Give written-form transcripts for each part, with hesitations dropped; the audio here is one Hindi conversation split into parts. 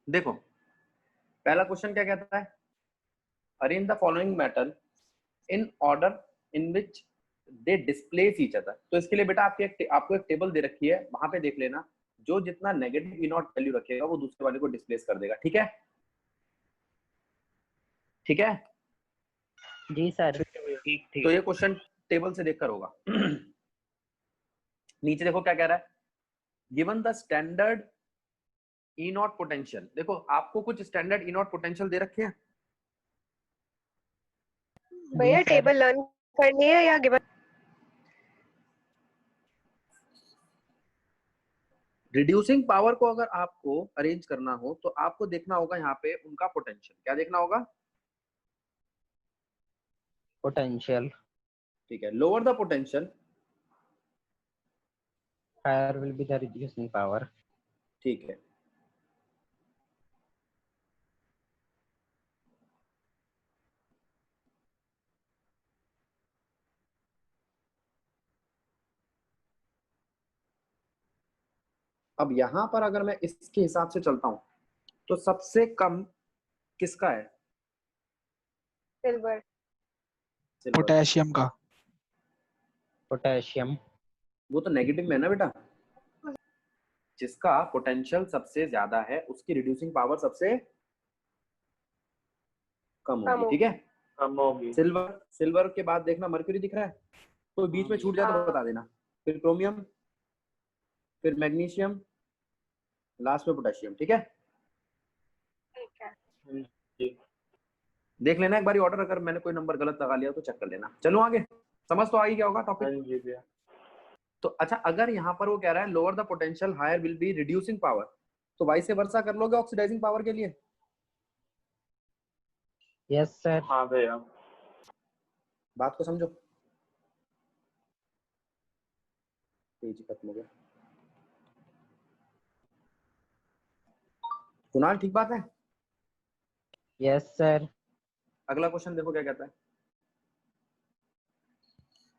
देखो पहला क्वेश्चन क्या कहता है, arrange the following metal in order in which they displace each other. तो इसके लिए बेटा आपको एक टेबल दे रखी है, वहां पे देख लेना, जो जितना नेगेटिव ई नॉट वैल्यू रखेगा वो दूसरे वाले को डिस्प्लेस कर देगा। ठीक है, ठीक है जी सर। ठीक। तो ये क्वेश्चन टेबल से देखकर होगा। नीचे देखो क्या कह रहा है, given the standard E not potential. देखो आपको कुछ स्टैंडर्ड ई नॉट पोटेंशियल दे रखे हैं। भैया टेबल लर्न करनी है या गिवन? रिड्यूसिंग पावर को अगर आपको अरेंज करना हो तो आपको देखना होगा यहाँ पे उनका पोटेंशियल। क्या देखना होगा? पोटेंशियल। ठीक है, lower the potential, higher will be the reducing power. ठीक है। अब यहां पर अगर मैं इसके हिसाब से चलता हूं तो सबसे कम किसका है? सिल्वर। पोटेशियम का। पोटेशियम। वो तो नेगेटिव में है ना बेटा, जिसका पोटेंशियल सबसे ज्यादा है उसकी रिड्यूसिंग पावर सबसे कम होगी। ठीक है, कम होगी। सिल्वर के बाद देखना मर्क्यूरी दिख रहा है, तो बीच में छूट जाए तो बता देना। फिर क्रोमियम, फिर मैग्नीशियम, लास्ट में पोटेशियम। ठीक है, ठीक है। देख लेना एक बारी ऑर्डर, अगर मैंने कोई नंबर गलत लगा लिया तो चेक कर लेना। चलो आगे, समझ तो आ ही क्या होगा टॉपिक। तो अच्छा, अगर यहाँ पर वो कह रहा है lower the potential higher will be reducing power, तो वाइस वर्सा कर लोगे ऑक्सीडाइजिंग पावर के लिए? Yes sir. हाँ भैया। बात को समझो, पेज खत्म हो गया। कुणाल ठीक बात है? Yes sir. अगला क्वेश्चन देखो क्या कहता है।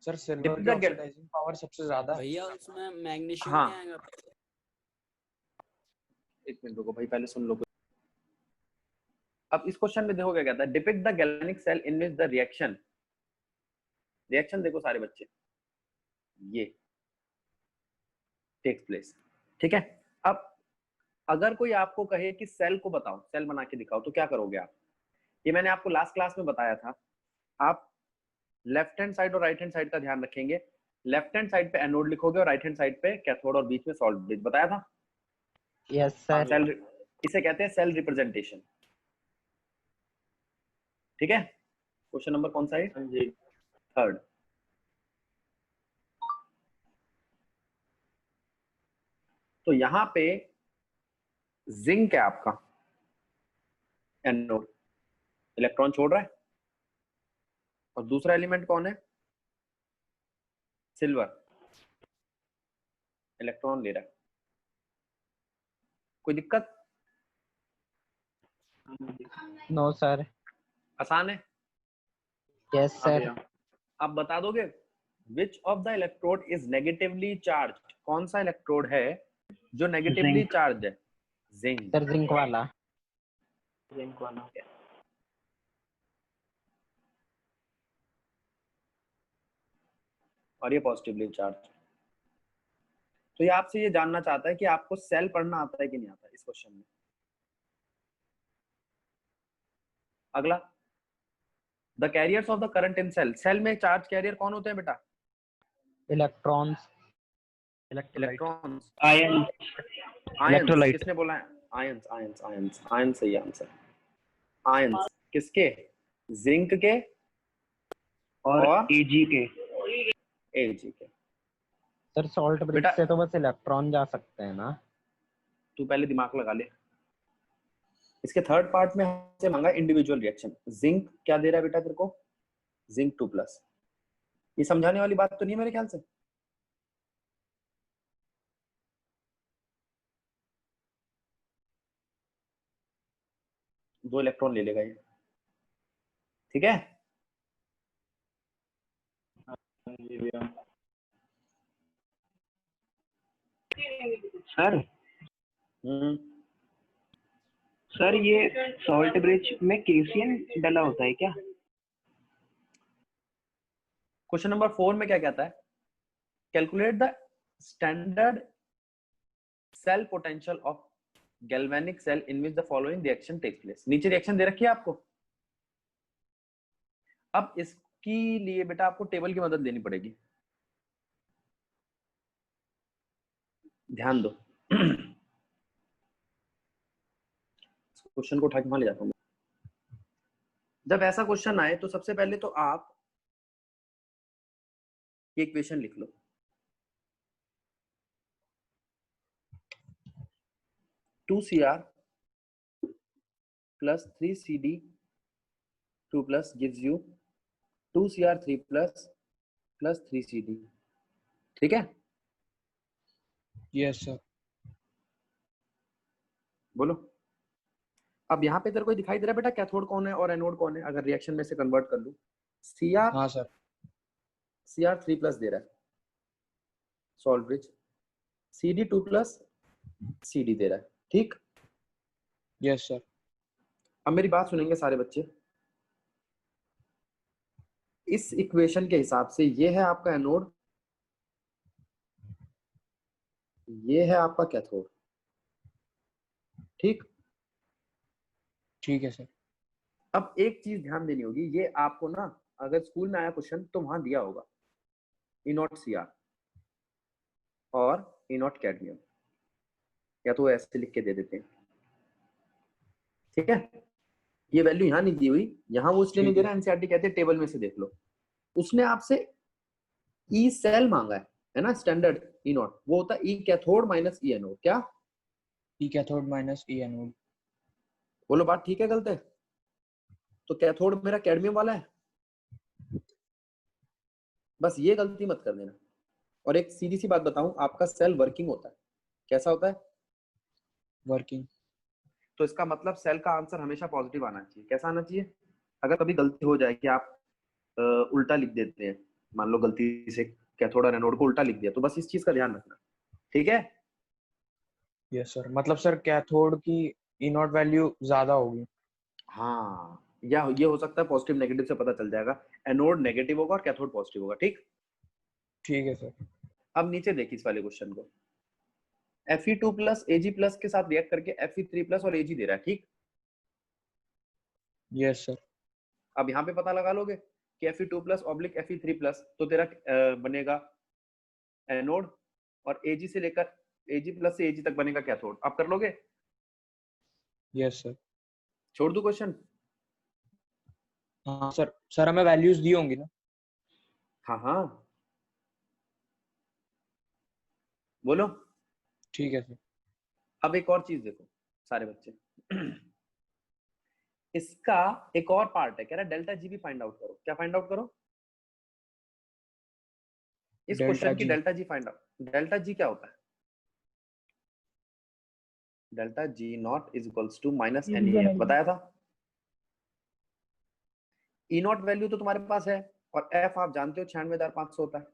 सर सिल्वर की ऑक्सीडाइजिंग पावर सबसे ज्यादा है भैया, उसमें मैग्नीशियम हाँ। क्या आएगा? एक मिनट रुको भाई, पहले सुन लो। अब इस क्वेश्चन में देखो क्या कहता है, depict the galvanic cell in which the reaction, reaction देखो सारे बच्चे, ये टेक्स प्लेस। ठीक है, अब अगर कोई आपको कहे कि सेल को बताओ, सेल बना के दिखाओ, तो क्या करोगे आप? ये मैंने आपको लास्ट क्लास में बताया था। आप लेफ्ट हैंड साइड और राइट हैंड साइड का ध्यान रखेंगे। लेफ्ट हैंड साइड पे एनोड लिखोगे और राइट हैंड साइड पे कैथोड और बीच में सॉल्ट ब्रिज, बताया था। Yes sir. सेल, इसे कहते हैं सेल रिप्रेजेंटेशन। ठीक है, क्वेश्चन नंबर कौन सा है? थर्ड। तो यहां पे जिंक है आपका एनोड, इलेक्ट्रॉन छोड़ रहा है, और दूसरा एलिमेंट कौन है? सिल्वर, इलेक्ट्रॉन ले रहा है। कोई दिक्कत? No sir. आसान है। Yes sir. आप बता दोगे which of the electrode is negatively charge? कौन सा इलेक्ट्रोड है जो नेगेटिवली चार्ज है? जिंक। सर जिंक वाला। और ये पॉजिटिवली चार्ज। तो ये आपसे ये जानना चाहता है कि आपको सेल पढ़ना आता है कि नहीं आता इस क्वेश्चन में। अगला, the carriers of the current in cell. Cell में चार्ज कैरियर कौन होते हैं बेटा? इलेक्ट्रॉन्स। Electrons, ion. आयंस। किसने बोला है? आयंस, आयंस, आयंस, आयंस सही आंसर। आयंस किसके? जिंक के और एजी के। एजी के। सर सॉल्ट ब्रिज बेटा से तो बस इलेक्ट्रॉन जा सकते हैं ना। तू पहले दिमाग लगा ले। इसके थर्ड पार्ट में हमसे मांगा इंडिविजुअल रिएक्शन। जिंक क्या दे रहा है बेटा तेरे को? जिंक 2+। ये समझाने वाली बात तो नहीं मेरे ख्याल से। दो इलेक्ट्रॉन ले लेगा ये। ठीक है, सर हम्म, सर ये सॉल्ट ब्रिज में केसीएन डला होता है क्या? क्वेश्चन नंबर 4 में क्या कहता है? Calculate the standard cell potential of galvanic cell in which the following reaction takes place. नीचे रिएक्शन दे रखी है आपको। अब इसके लिए बेटा आपको टेबल की मदद लेनी पड़ेगी, ध्यान दो। क्वेश्चन को उठा के वहां ले जाता हूं। जब ऐसा क्वेश्चन आए तो सबसे पहले तो आप ये इक्वेशन लिख लो। Two CR plus 3CD 2 plus gives you 2CR 3 plus 3CD। ठीक है, यस सर। बोलो। अब यहाँ पे तेरे को दिखाई दे रहा है बेटा कैथोड कौन है और एनोड कौन है? अगर रिएक्शन में से कन्वर्ट कर लूं, हाँ सर। CR 3 प्लस दे रहा है salt bridge, CD 2 plus CD दे रहा है। ठीक, यस सर। अब मेरी बात सुनेंगे सारे बच्चे। इस इक्वेशन के हिसाब से ये है आपका एनोड, ये है आपका कैथोड। ठीक, ठीक है सर। अब एक चीज ध्यान देनी होगी, ये आपको ना अगर स्कूल में आया क्वेश्चन तो वहां दिया होगा E नॉट CR और E नॉट कैडमियम, या तो ऐसे लिख के दे देते हैं। ठीक है, ये वैल्यू यहाँ नहीं दी हुई, यहाँ वो इसलिए नहीं दे रहा, एनसीईआरटी कहते हैं टेबल में से देख लो। उसने आपसे ई सेल मांगा है ना, स्टैंडर्ड ई नॉट, वो होता है ई कैथोड माइनस ई एनोड। क्या? ई कैथोड माइनस ई एनोड। बोलो बात ठीक है गलत है? तो कैथोड मेरा कैडमियम वाला है, बस ये गलती मत कर देना। और एक सीधी सी बात बताऊं, आपका सेल वर्किंग होता है, कैसा होता है? वर्किंग। तो इसका मतलब सेल का आंसर हमेशा पॉजिटिव आना चाहिए। कैसा आना चाहिए? अगर कभी गलती हो जाए कि आप उल्टा लिख देते हैं, मान लो गलती से कैथोड और एनोड को उल्टा लिख दिया, तो बस इस चीज का ध्यान रखना। ठीक है? Yes sir. मतलब सर कैथोड की ई नॉट वैल्यू ज्यादा होगी। हाँ, या ये हो सकता है पॉजिटिव नेगेटिव से पता चल जाएगा, एनोड नेगेटिव होगा और कैथोड पॉजिटिव होगा। ठीक, ठीक है सर। अब नीचे देखिए इस वाले क्वेश्चन को। Fe2 प्लस Ag प्लस के साथ रिएक्ट करके Fe3 प्लस और Ag दे रहा है। ठीक, यस सर। अब यहाँ पे पता लगा लोगे कि Fe2 plus oblique Fe3 plus, तो तेरा बनेगा एनोड, और Ag से लेकर Ag प्लस से Ag तक बनेगा कैथोड। आप कर लोगे? Yes sir. छोड़ दो क्वेश्चन? हाँ सर। सर हमें वैल्यूज दी होंगी ना? हाँ हाँ, बोलो। ठीक है सर। अब एक और चीज देखो सारे बच्चे, इसका एक और पार्ट है, कह रहा है डेल्टा जी भी फाइंड आउट करो। क्या फाइंड आउट करो? इस क्वेश्चन की delta G find out. Delta G क्या होता है? Delta G naught is equals to minus NEF, बताया था। ई नॉट वैल्यू तो तुम्हारे पास है, और एफ आप जानते हो 96,500 होता है।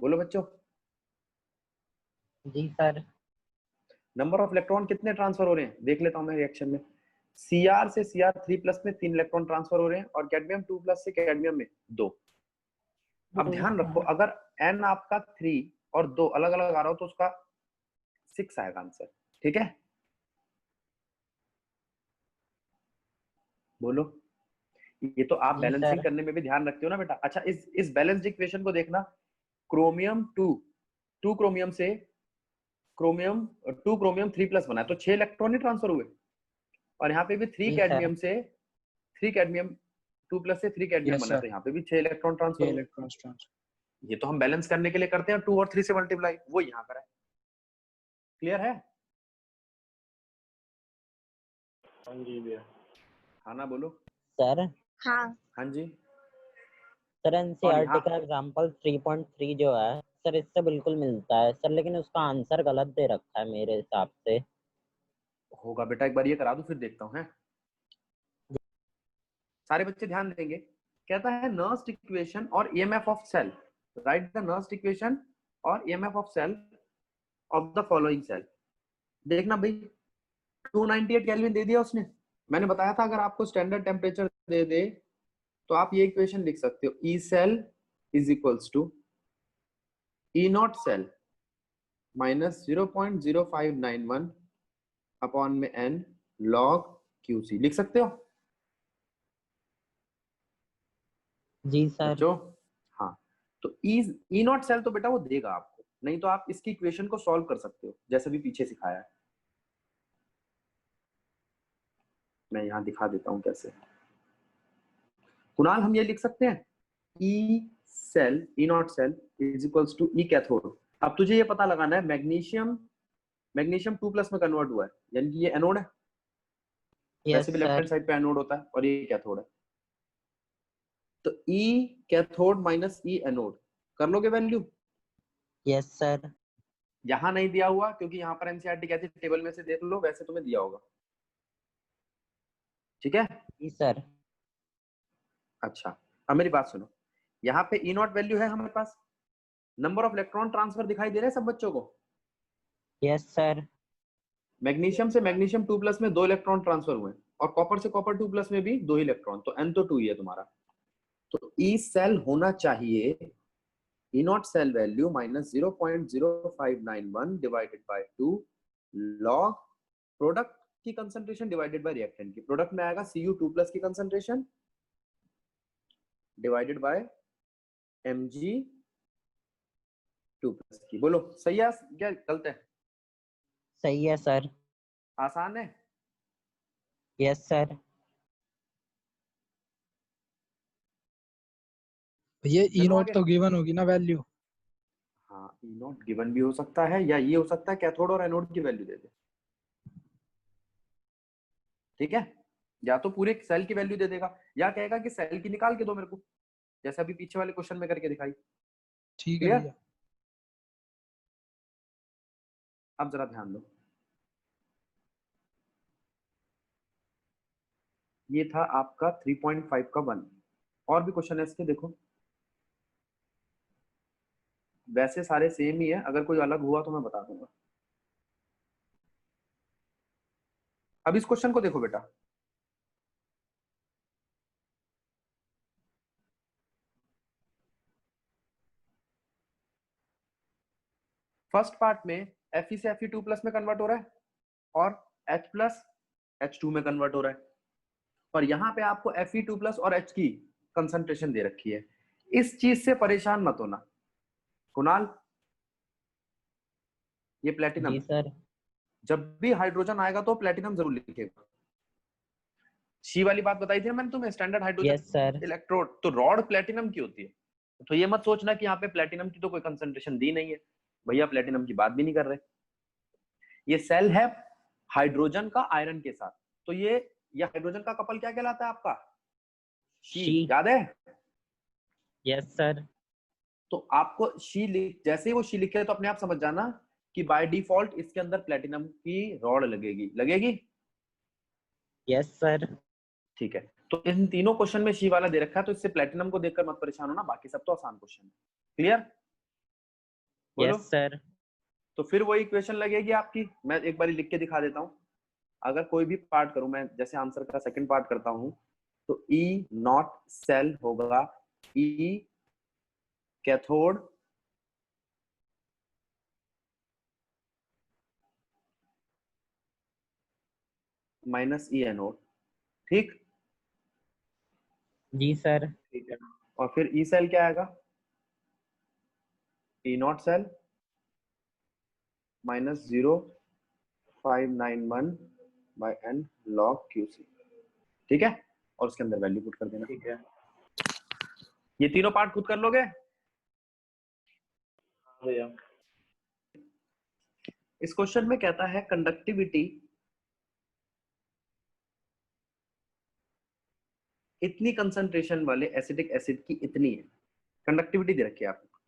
बोलो बच्चों। जी सर। नंबर ऑफ इलेक्ट्रॉन कितने ट्रांसफर हो रहे हैं देख लेता हूं मैं रिएक्शन में। Cr से Cr3 प्लस में 3 इलेक्ट्रॉन ट्रांसफर हो रहे हैं, और कैडमियम 2 प्लस से कैडमियम में 2। अब ध्यान रखो, अगर n आपका 3 और 2 अलग अलग आ रहा हो तो उसका 6 आएगा आंसर। ठीक है, बोलो। ये तो आप जी बैलेंसिंग सर। करने में भी ध्यान रखते हो ना बेटा। अच्छा, इस बैलेंस्ड इक्वेशन को देखना। क्रोमियम 2 क्रोमियम से क्रोमियम 2 क्रोमियम 3 प्लस बना है, तो 6 इलेक्ट्रॉन ही ट्रांसफर हुए। और यहाँ पे भी 3 जी कैडमियम सर। से 3 कैडमियम 2 प्लस से 3 कैडमियम यस बना है, सर। तो यहाँ पे भी 6 इलेक्ट्रॉन ट्रांसफर हुए। Electrons transfer. ये तो हम बैलेंस करने के लिए करते हैं, 2 और 3 से मल्टीप्लाई, वो यहाँ करा है। क्लियर है? हाँ जी भैया। हाँ ना, बोलो। सर। हाँ हाँ जी। सर और एनसीईआरटी यहाँ का एग्जांपल 3.3 जो है सर, इससे बिल्कुल मिलता है सर, लेकिन उसका आंसर गलत दे रखा है मेरे हिसाब से। होगा बेटा, एक बार ये करा दो फिर देखता हूँ। है सारे बच्चे ध्यान देंगे। कहता है नर्स्ट इक्वेशन और EMF of cell, write the Nernst equation और EMF of cell of the following cell. देखना भाई, 298 केल्विन दे दिया उसने। मैंने बताया था अगर आपको स्टैंडर्ड टेम्परेचर दे दे तो आप ये इक्वेशन लिख सकते हो, E cell is equals to E not cell minus 0.0591 upon में n log QC। लिख सकते हो जी सर। बच्चों? हाँ, तो ई नॉट सेल तो बेटा वो देगा आपको, नहीं तो आप इसकी इक्वेशन को सॉल्व कर सकते हो जैसे भी पीछे सिखाया है। मैं यहाँ दिखा देता हूँ कैसे। कुणाल हम ये लिख सकते हैं, E cell E not cell is equals to E cathode. अब तुझे ये पता लगाना है मैग्नीशियम 2+ में कन्वर्ट हुआ है, यानी कि ये एनोड है, यस वैसे भी लेफ्ट हैंड सर। साइड पे एनोड होता है और ये कैथोड है। तो ई कैथोड माइनस ई एनोड कर लोगे वैल्यू? Yes sir. यहाँ नहीं दिया हुआ क्योंकि यहाँ पर एनसीईआरटी कहती है टेबल में से देख लो, वैसे तुम्हें दिया होगा। ठीक है? जी सर। अच्छा, अब मेरी बात सुनो, यहाँ पे ई नॉट वैल्यू है हमारे पास, नंबर ऑफ इलेक्ट्रॉन ट्रांसफर दिखाई दे रहे हैं सब बच्चों को? Yes sir. मैग्नीशियम से मैग्नीशियम 2+ में 2 इलेक्ट्रॉन ट्रांसफर हुए और कॉपर से कॉपर 2+ में भी 2 ही इलेक्ट्रॉन, तो n तो 2 ही है तुम्हारा। तो ई सेल होना चाहिए E not cell value minus 0.0591 divided by 2 log product की कंसंट्रेशन डिवाइडेड बाय रिएक्टेंट की। प्रोडक्ट में आएगा Cu2+ की कंसंट्रेशन डिवाइडेड बाय Mg2+ की। बोलो सही है क्या गलत है? सही है सर। आसान है? Yes sir. ये ई चलो नोट आगे। तो गिवन होगी ना वैल्यू? हाँ, ई नॉट गिवन भी हो सकता है या ये हो सकता है कैथोड और एनोड की वैल्यू दे दे। ठीक है, या तो पूरे सेल की वैल्यू दे देगा या कहेगा कि सेल की निकाल के दो मेरे को, जैसे अभी पीछे वाले क्वेश्चन में करके दिखाई। ठीक है क्लियर? भैया। अब जरा ध्यान दो, ये था आपका 3.5 का 1। और भी क्वेश्चन है इसके, देखो वैसे सारे सेम ही है, अगर कोई अलग हुआ तो मैं बता दूंगा। अब इस क्वेश्चन को देखो बेटा, फर्स्ट पार्ट में Fe से Fe2+ में कन्वर्ट हो रहा है और H+ H2 में कन्वर्ट हो रहा है, और यहाँ पे आपको Fe2+ और H की कंसंट्रेशन दे रखी है। इस चीज से परेशान मत होना कुणाल, ये प्लेटिनम जी है। सर। जब भी हाइड्रोजन आएगा तो प्लेटिनम जरूर लिखेगा। शी वाली बात बताई थी ना मैंने तुम्हें, standard hydrogen yes sir. Electrode, तो रॉड प्लेटिनम की होती है। तो ये मत सोचना कि यहाँ पे प्लेटिनम की तो कोई कंसंट्रेशन दी नहीं है, भैया प्लेटिनम की बात भी नहीं कर रहे। ये सेल है हाइड्रोजन का आयरन के साथ, तो ये हाइड्रोजन का कपल क्या कहलाता है आपका? शी। शी। याद है? Yes sir. तो आपको शी जैसे ही वो शी लिखे तो अपने आप समझ जाना कि बाय डिफॉल्ट इसके अंदर प्लेटिनम की रॉड लगेगी। लगेगी? Yes sir. ठीक है, तो इन तीनों क्वेश्चन में शी वाला दे रखा है, तो इससे प्लेटिनम को देखकर मत परेशान होना, बाकी सब तो आसान क्वेश्चन है। क्लियर? बोलो। Yes sir. तो फिर वही इक्वेशन लगेगी आपकी, मैं एक बार लिख के दिखा देता हूं। अगर कोई भी पार्ट करूं मैं, जैसे आंसर का सेकंड पार्ट करता हूं, तो ई नॉट सेल होगा E cathode minus E anode. ठीक? जी सर। ठीक है, और फिर ई सेल क्या आएगा? E not cell minus 0.591 by n log QC। ठीक है, और उसके अंदर वैल्यू पुट कर देना। ठीक है, ये तीनों पार्ट खुद कर लोगे? भैया इस क्वेश्चन में कहता है कंडक्टिविटी इतनी कंसंट्रेशन वाले एसिटिक एसिड की इतनी है, कंडक्टिविटी दे रखी है आपको,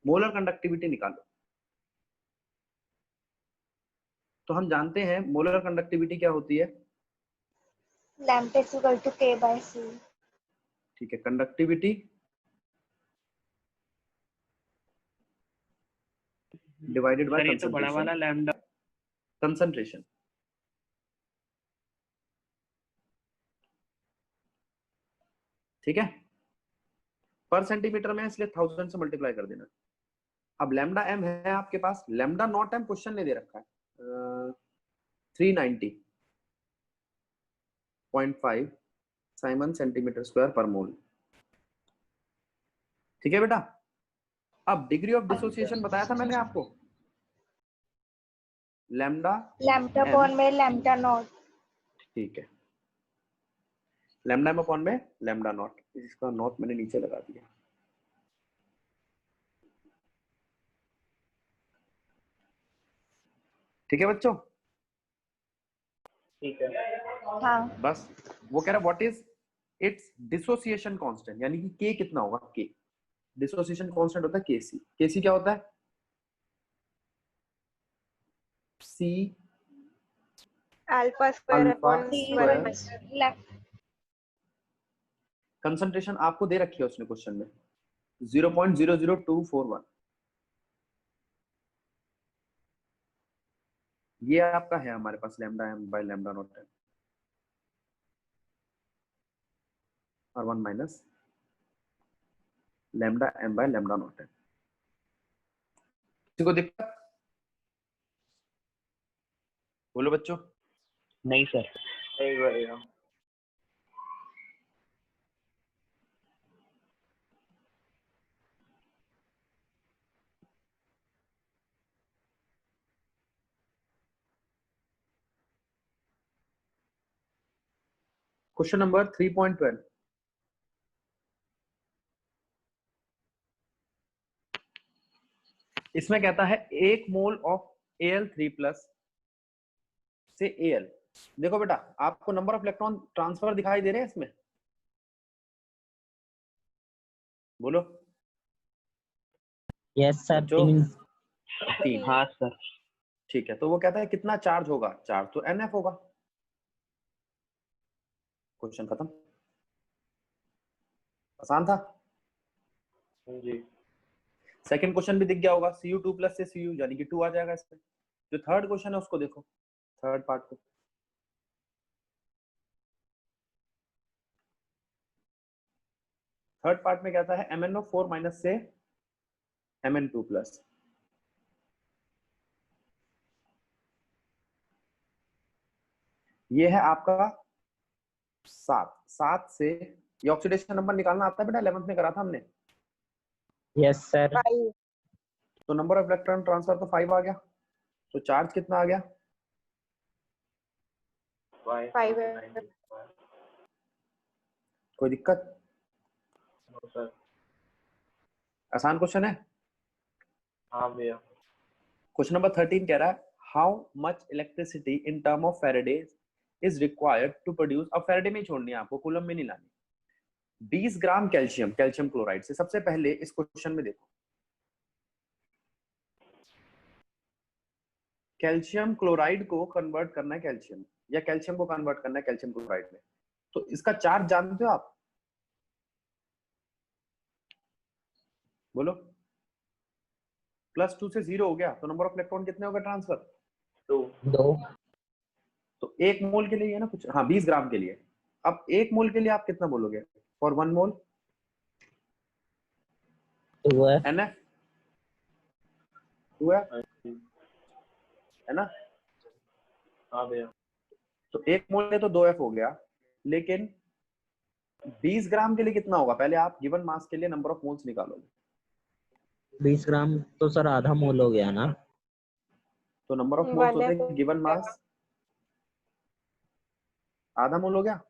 मोलर कंडक्टिविटी निकालो। तो हम जानते हैं मोलर कंडक्टिविटी क्या होती है? Lambda is equal to K by C। ठीक है, कंडक्टिविटी डिवाइडेड बाय सर ये तो बड़ा वाला लैम्डा। कंसंट्रेशन। ठीक है, पर सेंटीमीटर में इसलिए 1000 से मल्टीप्लाई कर देना। अब लैम्डा एम है आपके पास, लैम्डा नॉट एम क्वेश्चन ने दे रखा है 390.5 साइमन सेंटीमीटर स्क्वायर पर मोल। ठीक है बेटा, अब डिग्री ऑफ डिसोसिएशन बताया था मैंने आपको, लैम्डा लैम्डा एम, अपॉन में लैम्डा नॉट। ठीक है, लैम्डा एम अपॉन में लैम्डा नॉट, इसका नॉट मैंने नीचे लगा दिया। ठीक है बच्चों, ठीक है। हाँ बस वो कह रहा what is it's dissociation constant, यानी कि के कितना होगा, के डिसोसिएशन कांस्टेंट होता है केसी। केसी क्या होता है, C alpha square alpha upon square. Concentration आपको दे रखी है उसने क्वेश्चन में 0.00241, ये आपका है हमारे पास lambda M by lambda nought M और 1 minus lambda M by lambda nought M. किसी को दिक्कत, बोलो बच्चों। नहीं सर। नहीं बढ़िया। क्वेश्चन नंबर 3.12, इसमें कहता है 1 मोल ऑफ Al3+ से Al। देखो बेटा, आपको नंबर ऑफ इलेक्ट्रॉन ट्रांसफर दिखाई दे रहे हैं इसमें, बोलो यस सर, बच्चों। 3। हाँ सर। ठीक है, तो वो कहता है कितना चार्ज होगा, चार्ज तो NF होगा। क्वेश्चन खत्म, आसान था। जी। सेकंड क्वेश्चन भी दिख गया होगा, Cu2+ से Cu, यानी कि 2 आ जाएगा इसमें। जो थर्ड क्वेश्चन है उसको देखो, थर्ड पार्ट को। थर्ड पार्ट में कहता है MnO4- से Mn2+। ये है आपका 7 से, ये ऑक्सीडेशन नंबर निकालना आता है बेटा, 11th में करा था हमने। Yes sir. 5 तो नंबर ऑफ इलेक्ट्रॉन ट्रांसफर तो 5 आ गया, तो चार्ज कितना आ गया, 5 है। कोई दिक्कत, आसान क्वेश्चन है। हाँ भैया। क्वेश्चन नंबर 13 कह रहा है how much electricity in term of Faraday is required to produce, अब फैराडे में ही छोड़नी है आपको, कूलम में नहीं लानी। 20 ग्राम कैल्शियम, कैल्शियम क्लोराइड से। सबसे पहले इस क्वेश्चन में देखो, कैल्शियम क्लोराइड को कन्वर्ट करना है कैल्शियम, या कैल्शियम को कन्वर्ट करना है कैल्शियम क्लोराइड में। तो इसका चार्ज जानते हो आप, बोलो। +2 से 0 हो गया, तो नंबर ऑफ इलेक्ट्रॉन कितने हो गए ट्रांसफर, 2। तो 1 मोल के लिए है ना कुछ, हाँ 20 ग्राम के लिए। अब 1 मोल के लिए आप कितना बोलोगे, फॉर 1 मोल 2 है। NF 2 है ना। हाँ भैया। तो 1 मोल है तो 2F हो गया, लेकिन 20 ग्राम के लिए कितना होगा, पहले आप गिवन मास के लिए नंबर ऑफ मोल्स निकालोगे। 20 ग्राम तो सर आधा मोल हो गया ना। तो नंबर ऑफ मोल्स होते 1F हैं गिवन मास, आधा मोल हो गया।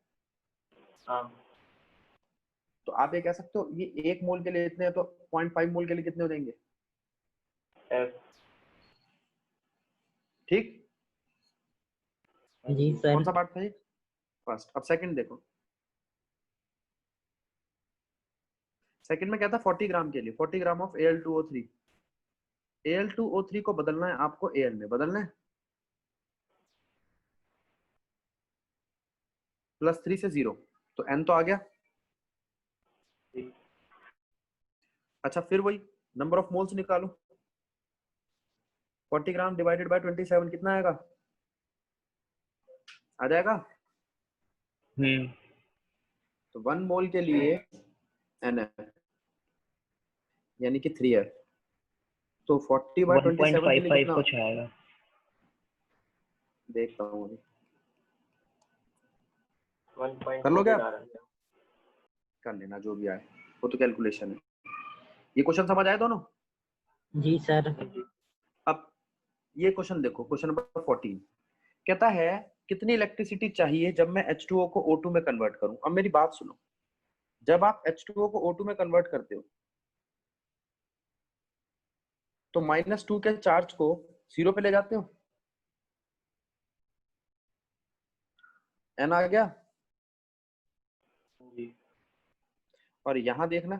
हाँ। तो आप ये कह सकते हो ये 1 मोल के लिए इतने है, तो 0.5 मोल के लिए कितने हो जाएंगे, F। ठीक। जी सर। कौन सा पार्ट था ये, फर्स्ट। अब सेकंड देखो, सेकंड में क्या था, 40 ग्राम के लिए 40 ग्राम ऑफ Al2O3। Al2O3 को बदलना है आपको Al में, बदलना है +3 से 0, तो N तो आ गया। अच्छा, फिर वही नंबर ऑफ मोल्स निकालो, 40 ग्राम डिवाइडेड बाय 27 कितना आएगा, आ जाएगा। तो 1 मोल के लिए NF यानी कि 3F, तो 40/27 के लिए 1.55 कितना कुछ आएगा। देखता हूँ अभी। 1.49 कर लो क्या? आ रहा है। कर लेना जो भी आए, वो तो कैलकुलेशन है। ये क्वेश्चन समझ आए दोनों? जी सर। अब ये क्वेश्चन देखो, क्वेश्चन नंबर 14 कहता है कितनी इलेक्ट्रिसिटी चाहिए जब मैं H2O को O2 में कन्वर्ट करूं। अब मेरी बात सुनो, जब आप H2O को O2 में कन्वर्ट करते हो तो -2 के चार्ज को 0 पे ले जाते हो, N आ गया। जी और यहां देखना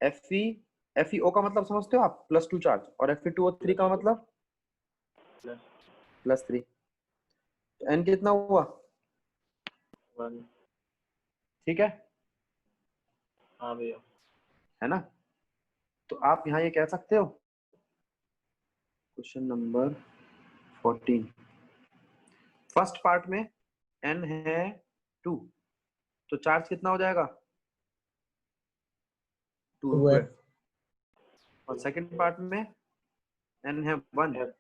FeO का मतलब समझते हो आप, +2 चार्ज, और Fe2O3 का मतलब +3, तो N कितना हुआ? 1। ठीक है, हाँ भैया। है ना? तो आप यहाँ ये कह सकते हो, क्वेश्चन नंबर 14 फर्स्ट पार्ट में N है 2, तो चार्ज कितना हो जाएगा? 2F। और सेकंड पार्ट में N है 1,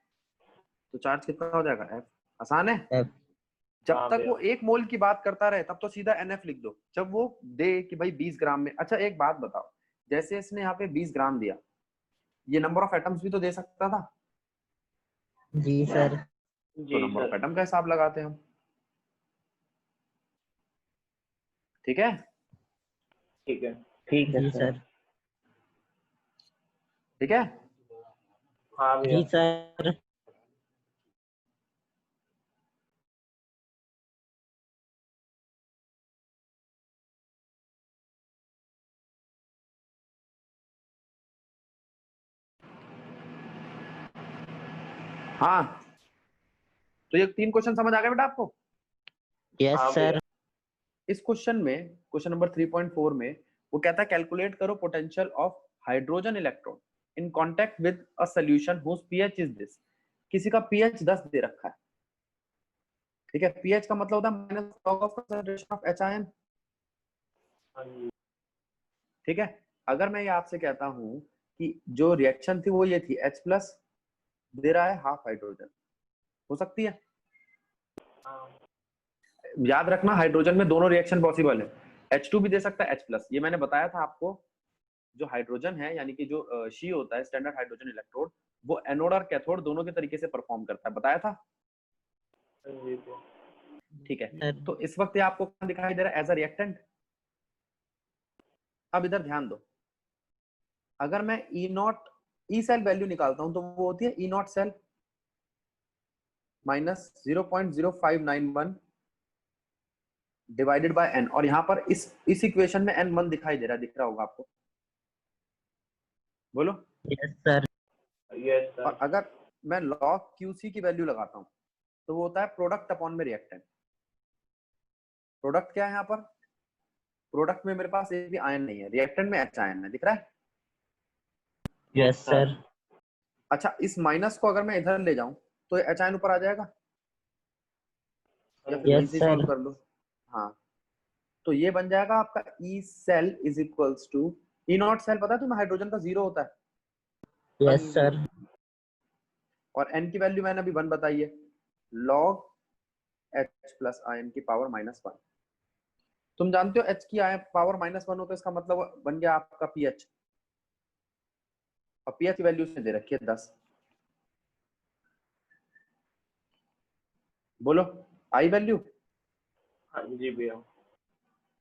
तो चार्ज कितना हो जाएगा? F। आसान है। F। जब हाँ तक भैया। वो 1 मोल की बात करता रहे तब तो सीधा NF लिख दो। जब वो दे कि भाई 20 ग्राम में, अच्छा एक बात बताओ, जैसे इसने यहाँ पे 20 ग्राम दिया, ये नंबर ऑफ एटम्स भी तो दे सकता था। जी सर। तो जी नंबर ऑफ सर। एटम का हिसाब लगाते हैं हम। ठीक है, ठीक है। ठीक है जी सर। सर। ठीक है। हाँ भैया। जी सर। हाँ, तो ये 3 क्वेश्चन समझ आ गए बेटा आपको? यस हाँ भैया। सर। इस क्वेश्चन में, क्वेश्चन नंबर 3.4 में वो कहता है कैलकुलेट करो potential of hydrogen electron in contact with a solution whose pH is this. किसी का पीएच 10 दे रखा है, ठीक है। पीएच का मतलब होता है minus log of concentration of HIN, हाँ जी। ठीक है। अगर मैं ये आपसे कहता हूं कि जो रिएक्शन थी वो ये थी, H+ दे रहा है हाफ हाइड्रोजन, हो सकती है? हाँ। याद रखना हाइड्रोजन में दोनों रिएक्शन पॉसिबल है, H2 भी दे सकता है H+। ये मैंने बताया था आपको, जो हाइड्रोजन है यानी कि जो शी होता है स्टैंडर्ड हाइड्रोजन इलेक्ट्रोड, वो एनोड और कैथोड दोनों के तरीके से परफॉर्म करता है, बताया था। हाँ जी भैया। ठीक है, सर। तो इस वक्त ये आपको कहां दिखाई दे रहा है? As a reactant. अब इधर ध्यान दो, अगर मैं ई सेल वैल्यू निकालता हूं तो वो होती है E0 cell -0.0591 divided bye N, और यहाँ पर इस इक्वेशन में N1 दिखाई दे रहा है, दिख रहा होगा आपको, बोलो। Yes sir. Yes sir. और अगर मैं log QC की वैल्यू लगाता हूं तो वो होता है प्रोडक्ट अपॉन में रिएक्टेंट। प्रोडक्ट क्या है यहाँ पर? प्रोडक्ट में मेरे पास एक भी आयन नहीं है, रिएक्टेंट में H आयन है, दिख रहा है? Yes sir. अच्छा, इस माइनस को अगर मैं इधर ले जाऊं तो H आयन ऊपर आ जाएगा, या फिर वहीं यस से सॉल्व सर। कर लो। हाँ, तो ये बन जाएगा आपका E cell is equals to E0 cell, पता है तुम्हें हाइड्रोजन का 0 होता है, यस सर। और N की वैल्यू मैंने अभी 1 बताई है, log H+ आयन की पावर -1। तुम जानते हो H की पावर -1 हो तो इसका मतलब बन गया आपका pH, और pH वैल्यू से दे रखी है 10। बोलो आई वैल्यू। हाँ जी भैया।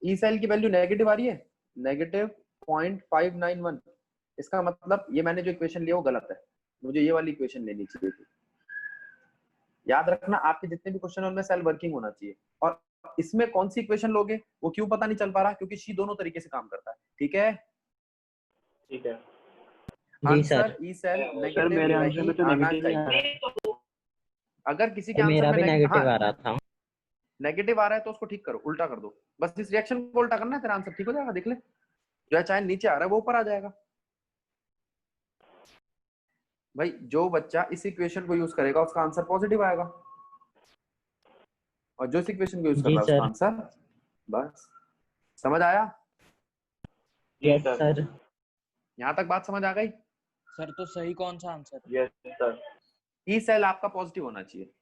ई सेल की वैल्यू नेगेटिव आ रही है, -0.591। इसका मतलब ये मैंने जो इक्वेशन लिया वो गलत है, मुझे ये वाली इक्वेशन लेनी चाहिए थी। याद रखना आपके जितने भी क्वेश्चन उनमें सेल वर्किंग होना चाहिए, और इसमें कौन सी इक्वेशन लोगे वो क्यों पता नहीं चल पा रहा, क्योंकि शी दोनों तरीके से काम करता है, ठीक है। ठीक है। जी sir. Answer E cell sir negative मेरे आंसर नहीं में तो आना नेगेटिव ही आ रहा चाहिए। है। अगर किसी के सर आंसर मेरा भी में नेगेटिव आ रहा था। नेगेटिव आ रहा है तो उसको ठीक करो, उल्टा कर दो, बस इस रिएक्शन को उल्टा करना है, तेरा आंसर ठीक हो जाएगा। देख ले, जो चाहे नीचे आ रहा है वो ऊपर आ जाएगा। भाई जो बच्चा इस इक्वेशन को यूज करेगा उसका आंसर पॉजिटिव आएगा, और जो इस इक्वेशन को यूज कर जी रहा है उसका सर। आंसर, बस समझ आया? Yes sir sir. यहाँ तक बात समझ आ गई? सर तो सही कौन सा answer? Yes sir E cell आपका पॉजिटिव होना चाहिए।